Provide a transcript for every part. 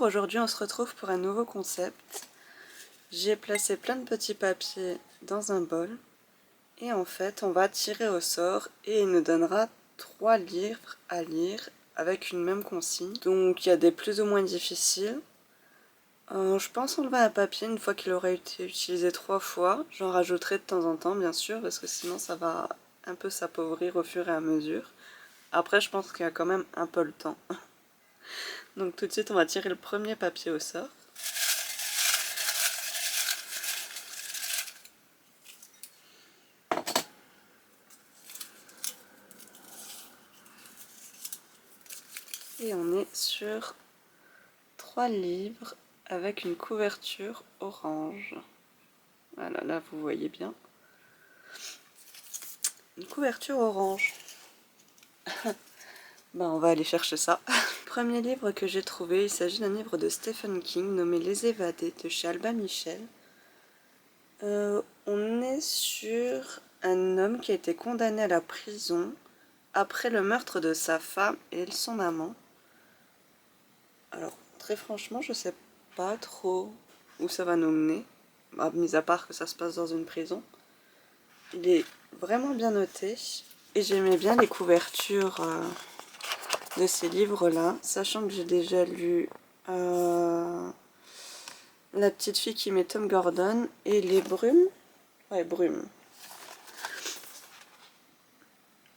Bonjour, aujourd'hui on se retrouve pour un nouveau concept. J'ai placé plein de petits papiers dans un bol et en fait on va tirer au sort et il nous donnera 3 livres à lire avec une même consigne. Donc il y a des plus ou moins difficiles. Je pense enlever un papier une fois qu'il aura été utilisé 3 fois. J'en rajouterai de temps en temps bien sûr parce que sinon ça va un peu s'appauvrir au fur et à mesure. Après je pense qu'il y a quand même un peu le temps. Donc tout de suite on va tirer le premier papier au sort. Et on est sur 3 livres avec une couverture orange. Voilà, là vous voyez bien. Une couverture orange. Ben, on va aller chercher ça. Premier livre que j'ai trouvé, il s'agit d'un livre de Stephen King nommé Les Évadés de chez Albin Michel. On est sur un homme qui a été condamné à la prison après le meurtre de sa femme et son amant. Alors, très franchement, je sais pas trop où ça va nous mener, mis à part que ça se passe dans une prison. Il est vraiment bien noté et j'aimais bien les couvertures de ces livres-là, sachant que j'ai déjà lu La petite fille qui met Tom Gordon et Les Brumes. Ouais, Brumes.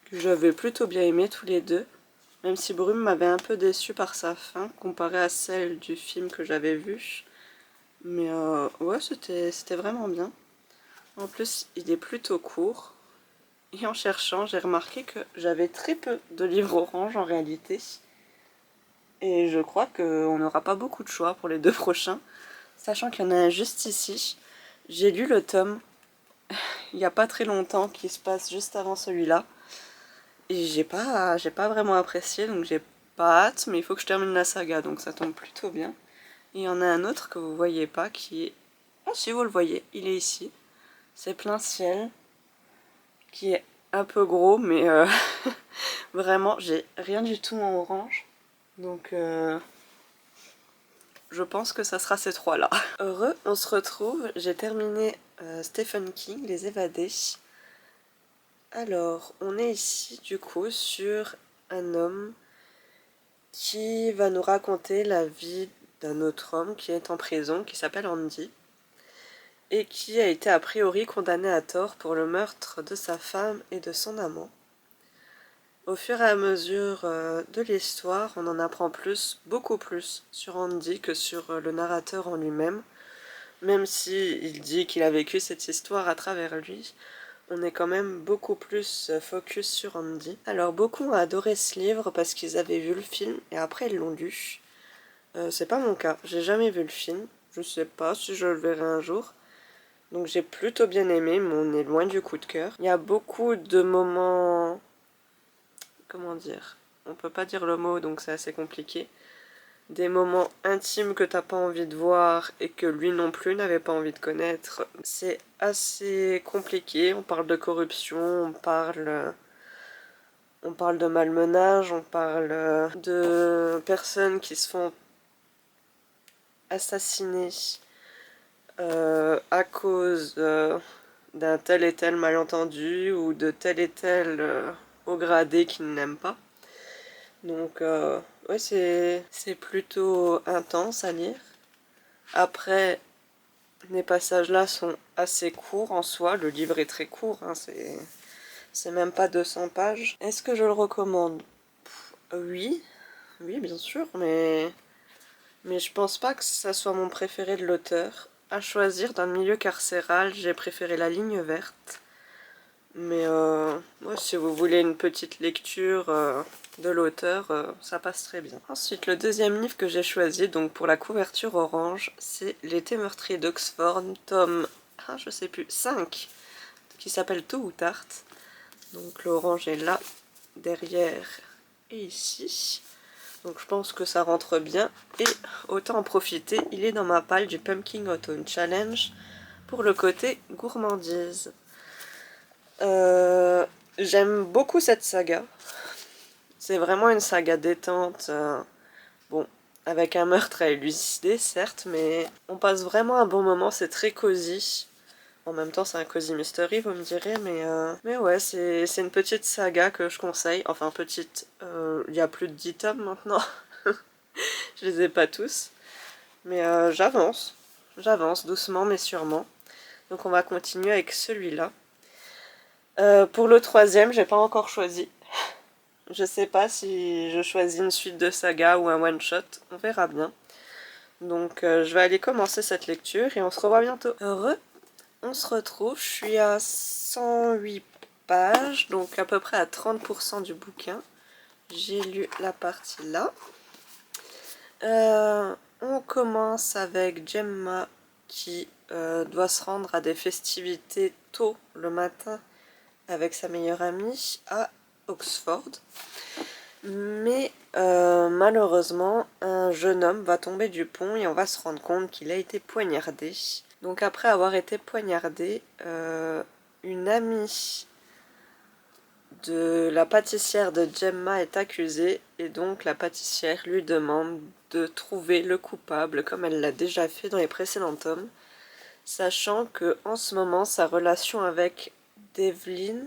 Que j'avais plutôt bien aimé tous les deux, même si Brume m'avait un peu déçu par sa fin comparée à celle du film que j'avais vu. Mais ouais, c'était vraiment bien. En plus, il est plutôt court. Et en cherchant, j'ai remarqué que j'avais très peu de livres orange en réalité. Et je crois qu'on n'aura pas beaucoup de choix pour les 2 prochains. Sachant qu'il y en a un juste ici. J'ai lu le tome il n'y a pas très longtemps qui se passe juste avant celui-là. Et j'ai pas vraiment apprécié, donc j'ai pas hâte, mais il faut que je termine la saga, donc ça tombe plutôt bien. Et il y en a un autre que vous voyez pas qui est... Ah si, vous le voyez, il est ici. C'est Plein Ciel, qui est un peu gros, mais vraiment, j'ai rien du tout en orange. Donc je pense que ça sera ces 3-là. Heureux, on se retrouve. J'ai terminé Stephen King, Les Évadés. Alors, on est ici du coup sur un homme qui va nous raconter la vie d'un autre homme qui est en prison, qui s'appelle Andy, et qui a été a priori condamné à tort pour le meurtre de sa femme et de son amant. Au fur et à mesure de l'histoire, on en apprend plus, beaucoup plus, sur Andy que sur le narrateur en lui-même. Même si il dit qu'il a vécu cette histoire à travers lui, on est quand même beaucoup plus focus sur Andy. Alors beaucoup ont adoré ce livre parce qu'ils avaient vu le film et après ils l'ont lu. C'est pas mon cas, j'ai jamais vu le film, je sais pas si je le verrai un jour. Donc j'ai plutôt bien aimé, mais on est loin du coup de cœur. Il y a beaucoup de moments... Comment dire? On peut pas dire le mot, donc c'est assez compliqué. Des moments intimes que t'as pas envie de voir et que lui non plus n'avait pas envie de connaître. C'est assez compliqué, on parle de corruption, on parle de malmenage, on parle de personnes qui se font assassiner à cause d'un tel et tel malentendu ou de tel et tel haut gradé qui ne l'aime pas. Donc ouais, c'est plutôt intense à lire. Après, les passages là sont assez courts en soi, le livre est très court, hein, c'est même pas 200 pages. Est-ce que je le recommande? Oui, oui bien sûr, mais je pense pas que ça soit mon préféré de l'auteur. À choisir dans le milieu carcéral, j'ai préféré La Ligne Verte. Mais ouais, si vous voulez une petite lecture de l'auteur, ça passe très bien. Ensuite, le deuxième livre que j'ai choisi, donc pour la couverture orange, c'est L'été meurtrier d'Oxford, tome, je sais plus, 5, qui s'appelle Tôt ou Tard. Donc l'orange est là, derrière et ici. Donc je pense que ça rentre bien. Et autant en profiter, il est dans ma palle du Pumpkin Autumn Challenge pour le côté gourmandise. J'aime beaucoup cette saga. C'est vraiment une saga détente. Bon, avec un meurtre à élucider, certes, mais on passe vraiment un bon moment, c'est très cosy. En même temps, c'est un cozy mystery, vous me direz, mais ouais, c'est une petite saga que je conseille. Enfin, petite, il y a plus de 10 tomes maintenant. Je les ai pas tous. Mais j'avance doucement mais sûrement. Donc on va continuer avec celui-là. Pour le troisième, j'ai pas encore choisi. Je sais pas si je choisis une suite de saga ou un one-shot, on verra bien. Donc je vais aller commencer cette lecture et on se revoit bientôt. Heureux, on se retrouve, je suis à 108 pages, donc à peu près à 30% du bouquin. J'ai lu la partie là. On commence avec Gemma qui doit se rendre à des festivités tôt le matin avec sa meilleure amie à Oxford. Mais malheureusement, un jeune homme va tomber du pont et on va se rendre compte qu'il a été poignardé. Donc après avoir été poignardé, une amie de la pâtissière de Gemma est accusée et donc la pâtissière lui demande de trouver le coupable comme elle l'a déjà fait dans les précédents tomes, sachant que en ce moment sa relation avec Devlin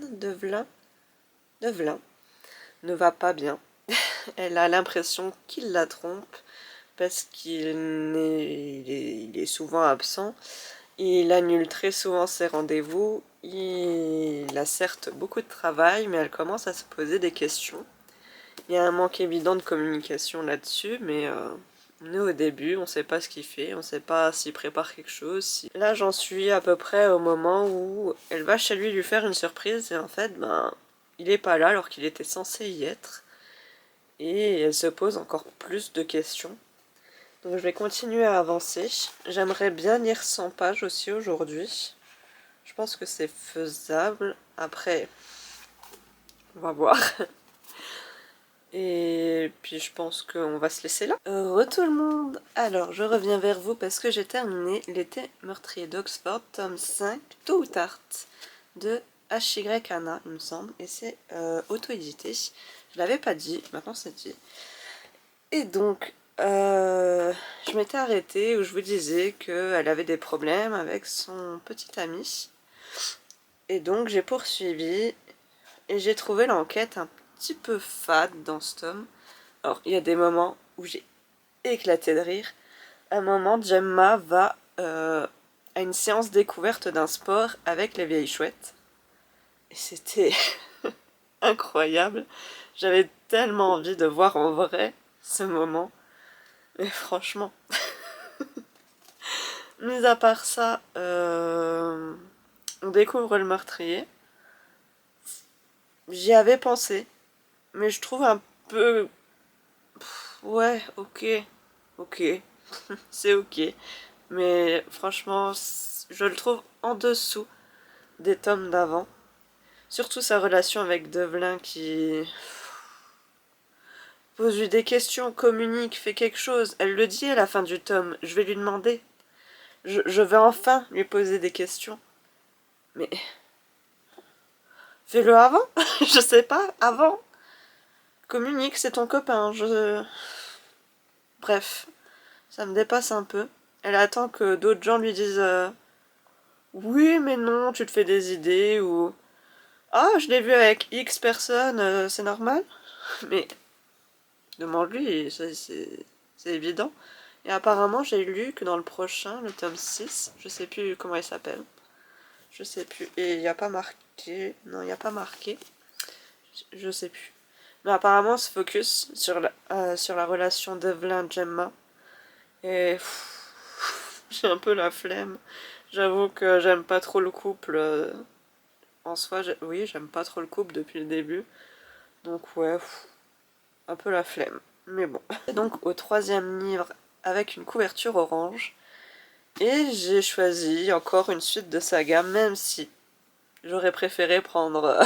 ne va pas bien. Elle a l'impression qu'il la trompe parce il est souvent absent. Il annule très souvent ses rendez-vous. Il a certes beaucoup de travail, mais elle commence à se poser des questions. Il y a un manque évident de communication là-dessus, mais on est au début, on ne sait pas ce qu'il fait, on ne sait pas s'il prépare quelque chose. Là, j'en suis à peu près au moment où elle va chez lui faire une surprise, et en fait, ben, il n'est pas là alors qu'il était censé y être. Et elle se pose encore plus de questions. Donc je vais continuer à avancer. J'aimerais bien lire 100 pages aussi aujourd'hui. Je pense que c'est faisable. Après, on va voir. Et puis je pense qu'on va se laisser là. Heureux tout le monde. Alors je reviens vers vous parce que j'ai terminé L'été meurtrier d'Oxford, tome 5, tôt ou tard, de H.Y. Hannah, il me semble. Et c'est auto-édité. Je l'avais pas dit, maintenant c'est dit. Et donc, je m'étais arrêtée où je vous disais qu'elle avait des problèmes avec son petit ami. Et donc j'ai poursuivi et j'ai trouvé l'enquête un petit peu fade dans ce tome. Alors il y a des moments où j'ai éclaté de rire. À un moment, Gemma va à une séance découverte d'un sport avec les vieilles chouettes. Et c'était incroyable. J'avais tellement envie de voir en vrai ce moment. Mais franchement... Mis à part ça, on découvre le meurtrier. J'y avais pensé, mais je trouve un peu... Ouais, ok, c'est ok. Mais franchement, je le trouve en dessous des tomes d'avant. Surtout sa relation avec Devlin qui pose lui des questions, communique, fait quelque chose. Elle le dit à la fin du tome, je vais lui demander. Je vais enfin lui poser des questions. Mais fais-le avant. Je sais pas, avant. Communique, c'est ton copain. Bref, ça me dépasse un peu. Elle attend que d'autres gens lui disent oui, mais non, tu te fais des idées ou ah, je l'ai vu avec X personnes, c'est normal. Mais demande-lui, c'est évident. Et apparemment, j'ai lu que dans le prochain, le tome 6, je sais plus comment il s'appelle. Je sais plus. Et il n'y a pas marqué. Non, il n'y a pas marqué. Je sais plus. Mais apparemment, on se focus sur la relation Devlin-Gemma. Et j'ai un peu la flemme. J'avoue que j'aime pas trop le couple. En soi, oui, j'aime pas trop le couple depuis le début. Donc ouais, un peu la flemme. Mais bon. Et donc au troisième livre, avec une couverture orange. Et j'ai choisi encore une suite de saga, même si j'aurais préféré prendre...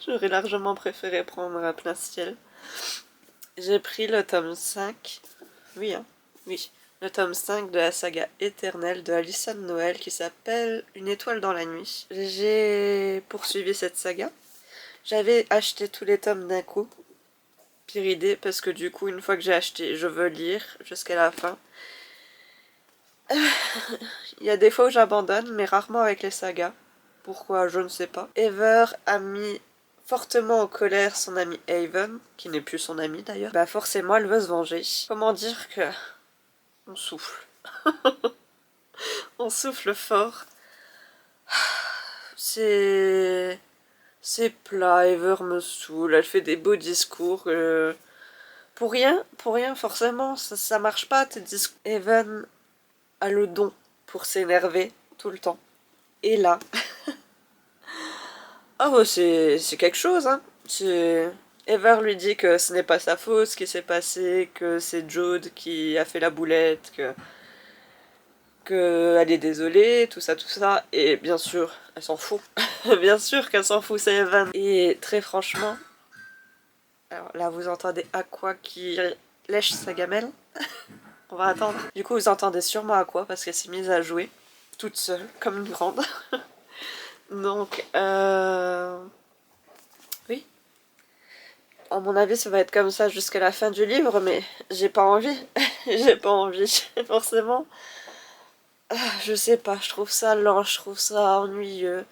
j'aurais largement préféré prendre un plein ciel. J'ai pris le tome 5. Oui, hein. Oui. Le tome 5 de la saga éternelle de Alyson Noël qui s'appelle Une étoile dans la nuit. J'ai poursuivi cette saga. J'avais acheté tous les tomes d'un coup. pire idée parce que du coup, une fois que j'ai acheté, je veux lire jusqu'à la fin. Il y a des fois où j'abandonne, mais rarement avec les sagas. Pourquoi, je ne sais pas. Ever a mis fortement en colère son ami Haven, qui n'est plus son ami d'ailleurs. Bah forcément, elle veut se venger. Comment dire que... On souffle. On souffle fort. C'est... C'est plat, Ever me saoule, elle fait des beaux discours. Pour rien, forcément, ça marche pas tes discours. Evan a le don pour s'énerver tout le temps. Et là... Ah bah c'est quelque chose, hein. Ever lui dit que ce n'est pas sa faute ce qui s'est passé, que c'est Jode qui a fait la boulette, que elle est désolée, tout ça, et bien sûr, elle s'en fout. Bien sûr qu'elle s'en fout, c'est Evan. Et très franchement, alors là vous entendez Aqua qui lèche sa gamelle. On va attendre. Du coup vous entendez sûrement Aqua parce qu'elle s'est mise à jouer, toute seule, comme une grande. Donc, oui. À mon avis, ça va être comme ça jusqu'à la fin du livre, mais j'ai pas envie. J'ai pas envie, forcément. Je sais pas, je trouve ça lent, je trouve ça ennuyeux.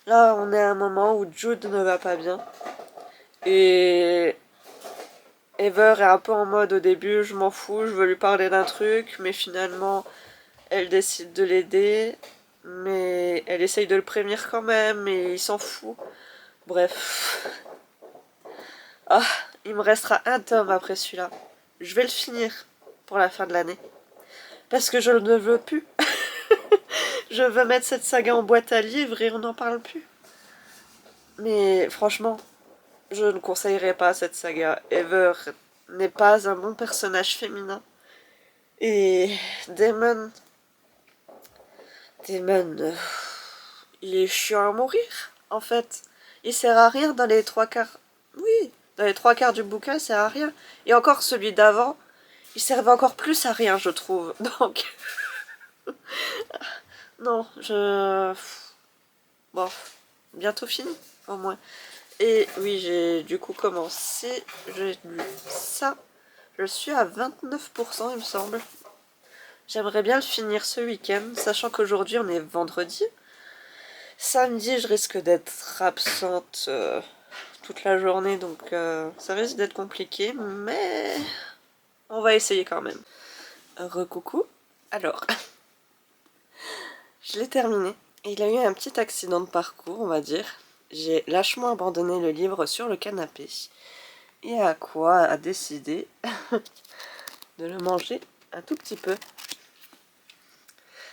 Là, on est à un moment où Jude ne va pas bien. Et Ever est un peu en mode au début, je m'en fous, je veux lui parler d'un truc, mais finalement, elle décide de l'aider. Mais elle essaye de le prévenir quand même, et il s'en fout. Bref. Ah, il me restera un tome après celui-là. Je vais le finir pour la fin de l'année. Parce que je ne veux plus. Je veux mettre cette saga en boîte à livres et on n'en parle plus. Mais franchement, je ne conseillerais pas cette saga. Ever n'est pas un bon personnage féminin. Et Damon... il est chiant à mourir, en fait. Il sert à rien dans les trois quarts... Oui, dans les trois quarts du bouquin, il sert à rien. Et encore celui d'avant, il servait encore plus à rien, je trouve. Donc... non, bon, bientôt fini, au moins. Et oui, j'ai du coup commencé, j'ai lu ça. Je suis à 29%, il me semble. J'aimerais bien le finir ce week-end, sachant qu'aujourd'hui on est vendredi. Samedi, je risque d'être absente toute la journée, donc ça risque d'être compliqué, mais on va essayer quand même. Recoucou. Alors, je l'ai terminé. Il a eu un petit accident de parcours, on va dire. J'ai lâchement abandonné le livre sur le canapé. Et Aqua a décidé de le manger un tout petit peu.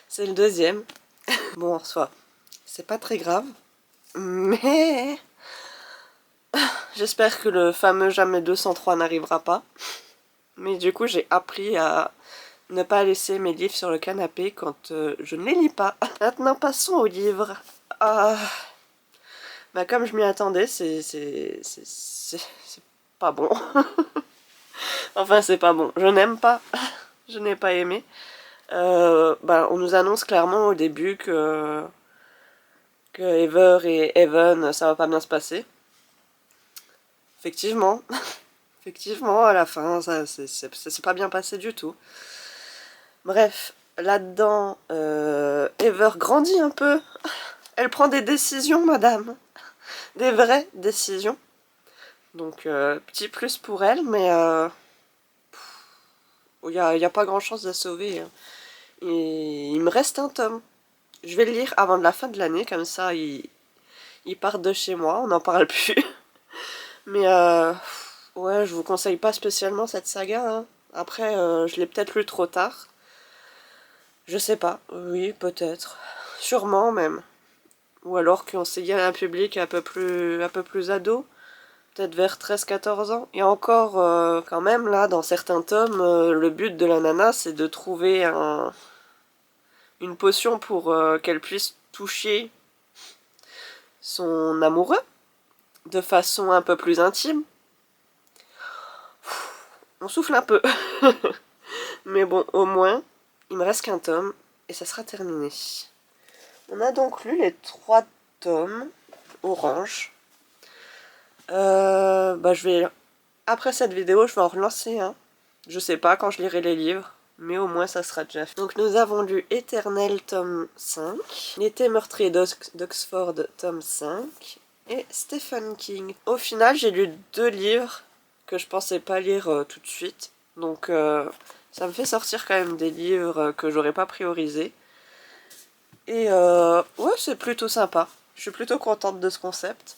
C'est le deuxième. Bon, en soi, c'est pas très grave. Mais j'espère que le fameux jamais 203 n'arrivera pas. Mais du coup, j'ai appris à ne pas laisser mes livres sur le canapé quand je ne les lis pas. Maintenant, passons aux livres. Bah, comme je m'y attendais, c'est pas bon. Enfin, c'est pas bon. Je n'aime pas. Je n'ai pas aimé. Bah, on nous annonce clairement au début que Ever et Evan, ça va pas bien se passer. Effectivement. Effectivement, à la fin, ça s'est pas bien passé du tout. Bref, là-dedans, Ever grandit un peu. Elle prend des décisions, madame. Des vraies décisions. Donc, petit plus pour elle, mais il n'y a pas grand-chose à sauver. Hein. Et il me reste un tome. Je vais le lire avant la fin de l'année, comme ça, il part de chez moi, on n'en parle plus. Mais ouais, je vous conseille pas spécialement cette saga. Hein. Après, je l'ai peut-être lu trop tard. Je sais pas. Oui, peut-être. Sûrement même. Ou alors qu'on s'est à un public un peu plus ado. Peut-être vers 13-14 ans. Et encore, quand même, là, dans certains tomes, le but de la nana, c'est de trouver une potion pour qu'elle puisse toucher son amoureux de façon un peu plus intime. On souffle un peu. Mais bon, au moins, il me reste qu'un tome et ça sera terminé. On a donc lu les 3 tomes orange. Bah, je vais après cette vidéo, je vais en relancer un. Je sais pas quand je lirai les livres, mais au moins ça sera déjà fait. Donc nous avons lu Éternel tome 5, L'été meurtrier d'Oxford tome 5 et Stephen King. Au final, j'ai lu 2 livres que je pensais pas lire tout de suite. Donc ça me fait sortir quand même des livres que j'aurais pas priorisés. Et ouais, c'est plutôt sympa. Je suis plutôt contente de ce concept.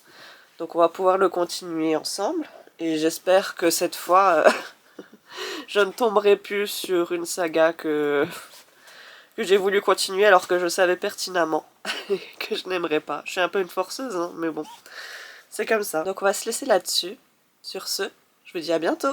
Donc on va pouvoir le continuer ensemble. Et j'espère que cette fois, je ne tomberai plus sur une saga que j'ai voulu continuer alors que je savais pertinemment que je n'aimerais pas. Je suis un peu une forceuse, hein, mais bon, c'est comme ça. Donc on va se laisser là-dessus. Sur ce, je vous dis à bientôt.